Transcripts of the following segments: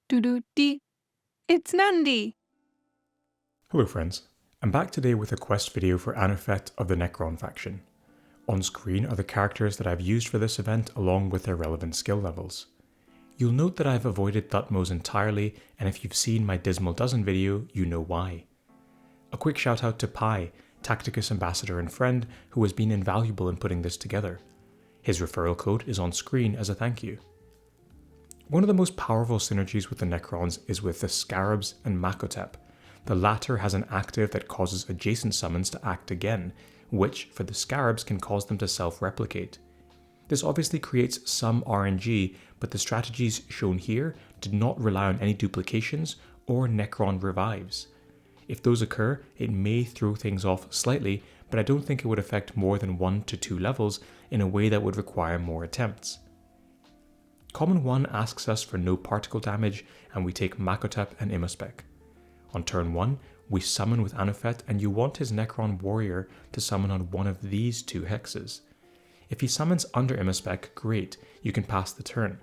Doo-doo-dee. It's Nandi! Hello friends, I'm back today with a quest video for Anuphet of the Necron faction. On screen are the characters that I've used for this event along with their relevant skill levels. You'll note that I've avoided Thutmose entirely, and if you've seen my Dismal Dozen video, you know why. A quick shout out to Pi, Tacticus ambassador and friend, who has been invaluable in putting this together. His referral code is on screen as a thank you. One of the most powerful synergies with the Necrons is with the Scarabs and Makotep. The latter has an active that causes adjacent summons to act again, which, for the Scarabs, can cause them to self-replicate. This obviously creates some RNG, but the strategies shown here did not rely on any duplications or Necron revives. If those occur, it may throw things off slightly, but I don't think it would affect more than 1 to 2 levels in a way that would require more attempts. Common 1 asks us for no particle damage, and we take Makotep and Immospec. On turn 1, we summon with Anuphet, and you want his Necron warrior to summon on one of these 2 hexes. If he summons under Immospec, great, you can pass the turn.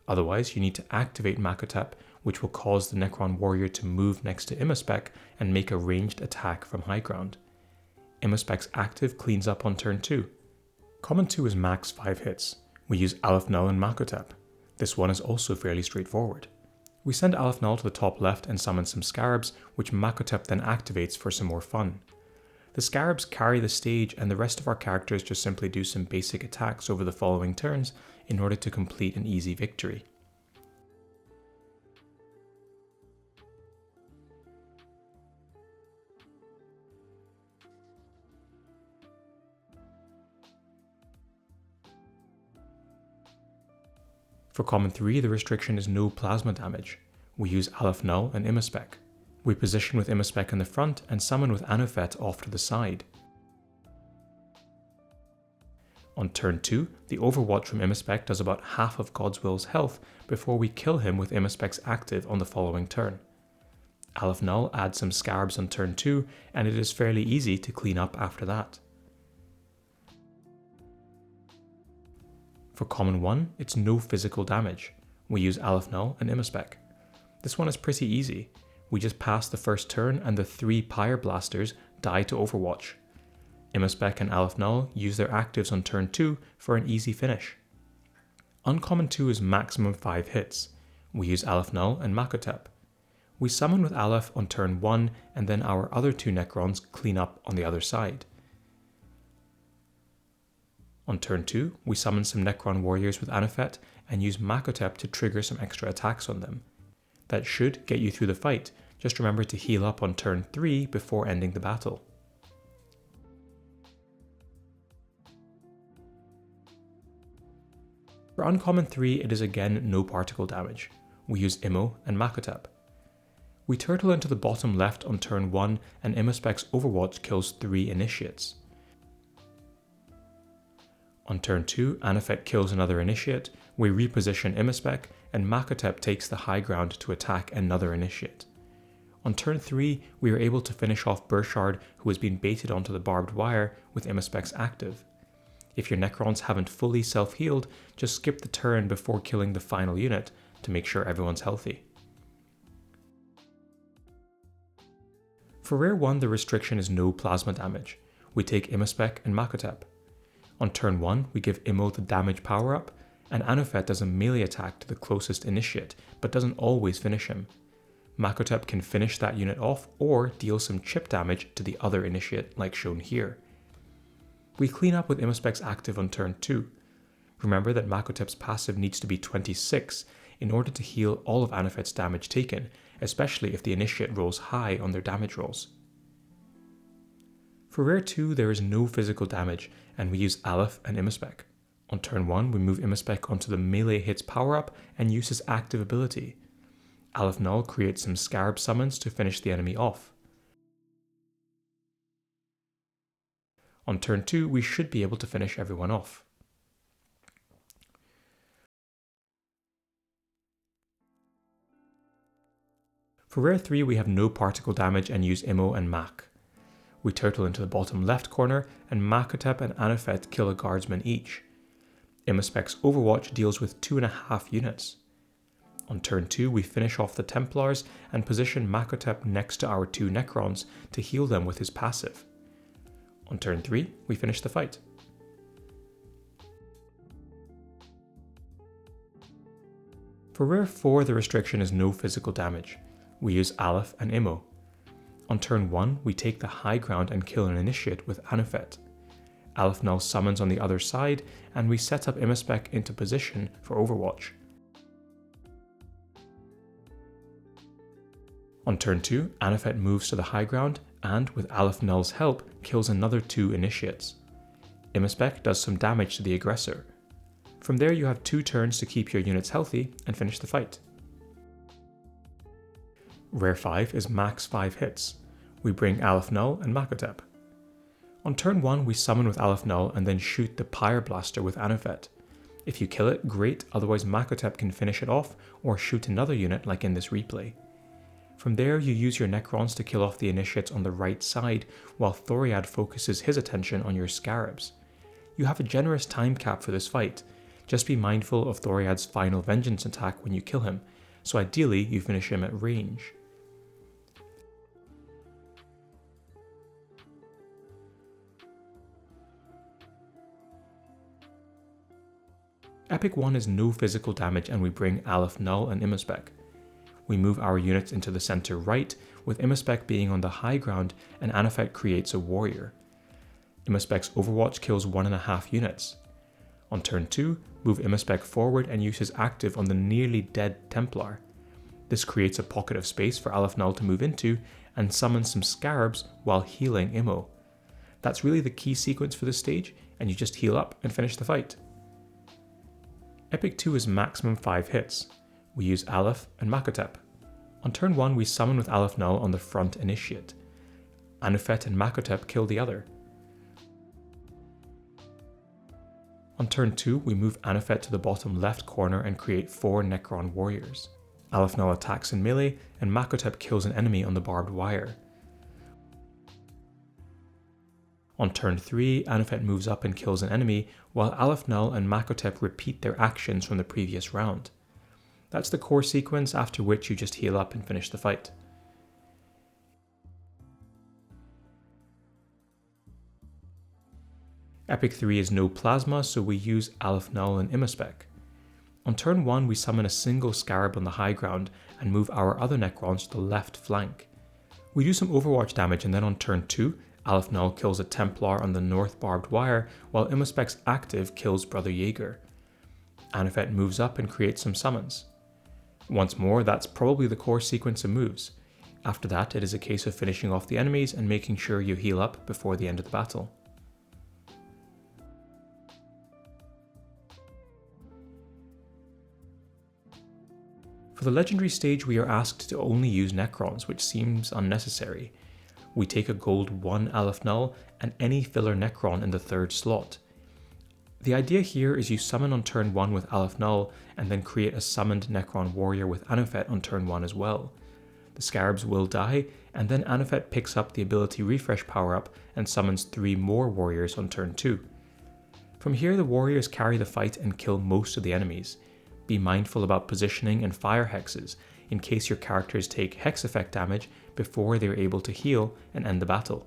Otherwise, you need to activate Makotep, which will cause the Necron warrior to move next to Immospec and make a ranged attack from high ground. Immospec's active cleans up on turn 2. Common 2 is max 5 hits. We use Aleph Null and Makotep. This one is also fairly straightforward. We send Aleph Null to the top left and summon some Scarabs, which Makotep then activates for some more fun. The Scarabs carry the stage, and the rest of our characters just simply do some basic attacks over the following turns in order to complete an easy victory. For Common 3, the restriction is no plasma damage. We use Aleph Null and Immospec. We position with Immospec in the front and summon with Anuphet off to the side. On turn 2, the Overwatch from Immospec does about half of Godswill's health before we kill him with Immospec's active on the following turn. Aleph Null adds some Scarabs on turn 2, and it is fairly easy to clean up after that. For Common 1, it's no physical damage. We use Aleph Null and Immospec. This one is pretty easy. We just pass the first turn and the 3 Pyre Blasters die to Overwatch. Immospec and Aleph Null use their actives on turn 2 for an easy finish. Uncommon 2 is maximum 5 hits. We use Aleph Null and Makotep. We summon with Aleph on turn 1, and then our other 2 Necrons clean up on the other side. On turn 2, we summon some Necron warriors with Anuphet and use Makotep to trigger some extra attacks on them. That should get you through the fight, just remember to heal up on turn 3 before ending the battle. For Uncommon 3, it is again no particle damage. We use Immo and Makotep. We turtle into the bottom left on turn 1, and Immospec's Overwatch kills 3 initiates. On turn 2, Anuphet kills another initiate, we reposition Immospec, and Makotep takes the high ground to attack another initiate. On turn 3, we are able to finish off Burchard, who has been baited onto the barbed wire, with Immospec's active. If your Necrons haven't fully self-healed, just skip the turn before killing the final unit to make sure everyone's healthy. For Rare 1, the restriction is no plasma damage. We take Immospec and Makotep. On turn 1, we give Immo the damage power up, and Anuphet does a melee attack to the closest initiate, but doesn't always finish him. Makotep can finish that unit off or deal some chip damage to the other initiate, like shown here. We clean up with Immospec's active on turn 2. Remember that Makotep's passive needs to be 26 in order to heal all of Anuphet's damage taken, especially if the initiate rolls high on their damage rolls. For Rare 2, there is no physical damage, and we use Aleph and Immospec. On turn 1, we move Immospec onto the melee hits power up and use his active ability. Aleph Null creates some Scarab summons to finish the enemy off. On turn 2, we should be able to finish everyone off. For Rare 3, we have no particle damage and use Immo and Mak. We turtle into the bottom left corner, and Makotep and Anuphet kill a guardsman each. Immospec's Overwatch deals with 2.5 units. On turn 2, we finish off the Templars and position Makotep next to our 2 Necrons to heal them with his passive. On turn 3, we finish the fight. For rare 4, the restriction is no physical damage. We use Aleph and Immo. On turn 1, we take the high ground and kill an initiate with Anuphet. Aleph Null summons on the other side, and we set up Immospec into position for Overwatch. On turn 2, Anuphet moves to the high ground and, with Aleph Null's help, kills another 2 initiates. Immospec does some damage to the aggressor. From there you have 2 turns to keep your units healthy and finish the fight. Rare 5 is max 5 hits. We bring Aleph Null and Makotep. On turn 1 we summon with Aleph Null and then shoot the Pyre Blaster with Anuphet. If you kill it, great, otherwise Makotep can finish it off or shoot another unit like in this replay. From there you use your Necrons to kill off the initiates on the right side while Thoriad focuses his attention on your Scarabs. You have a generous time cap for this fight. Just be mindful of Thoriad's final vengeance attack when you kill him, so ideally you finish him at range. Epic 1 is no physical damage and we bring Aleph Null and Immospec. We move our units into the center right, with Immospec being on the high ground and Anuphet creates a warrior. Immospec's Overwatch kills 1.5 units. On turn 2, move Immospec forward and use his active on the nearly dead Templar. This creates a pocket of space for Aleph Null to move into and summon some Scarabs while healing Immo. That's really the key sequence for this stage, and you just heal up and finish the fight. Epic 2 is maximum 5 hits. We use Aleph and Makotep. On turn 1 we summon with Aleph Null on the front initiate. Anuphet and Makotep kill the other. On turn 2 we move Anuphet to the bottom left corner and create 4 Necron warriors. Aleph Null attacks in melee and Makotep kills an enemy on the barbed wire. On turn 3, Anuphet moves up and kills an enemy, while Aleph Null and Makotep repeat their actions from the previous round. That's the core sequence, after which you just heal up and finish the fight. Epic 3 is no plasma, so we use Aleph Null and Immospec. On turn 1 we summon a single Scarab on the high ground and move our other Necrons to the left flank. We do some Overwatch damage, and then on turn 2, Aleph Null kills a Templar on the north barbed wire, while Immospec's active kills Brother Jaeger. Anuphet moves up and creates some summons. Once more, that's probably the core sequence of moves. After that, it is a case of finishing off the enemies and making sure you heal up before the end of the battle. For the Legendary stage, we are asked to only use Necrons, which seems unnecessary. We take a gold 1 Aleph Null and any filler Necron in the 3rd slot. The idea here is you summon on turn 1 with Aleph Null and then create a summoned Necron warrior with Anuphet on turn 1 as well. The Scarabs will die, and then Anuphet picks up the ability refresh power up and summons 3 more warriors on turn 2. From here the warriors carry the fight and kill most of the enemies. Be mindful about positioning and fire hexes in case your characters take hex effect damage before they are able to heal and end the battle.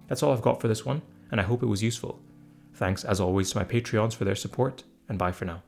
That's all I've got for this one, and I hope it was useful. Thanks as always to my Patreons for their support, and bye for now.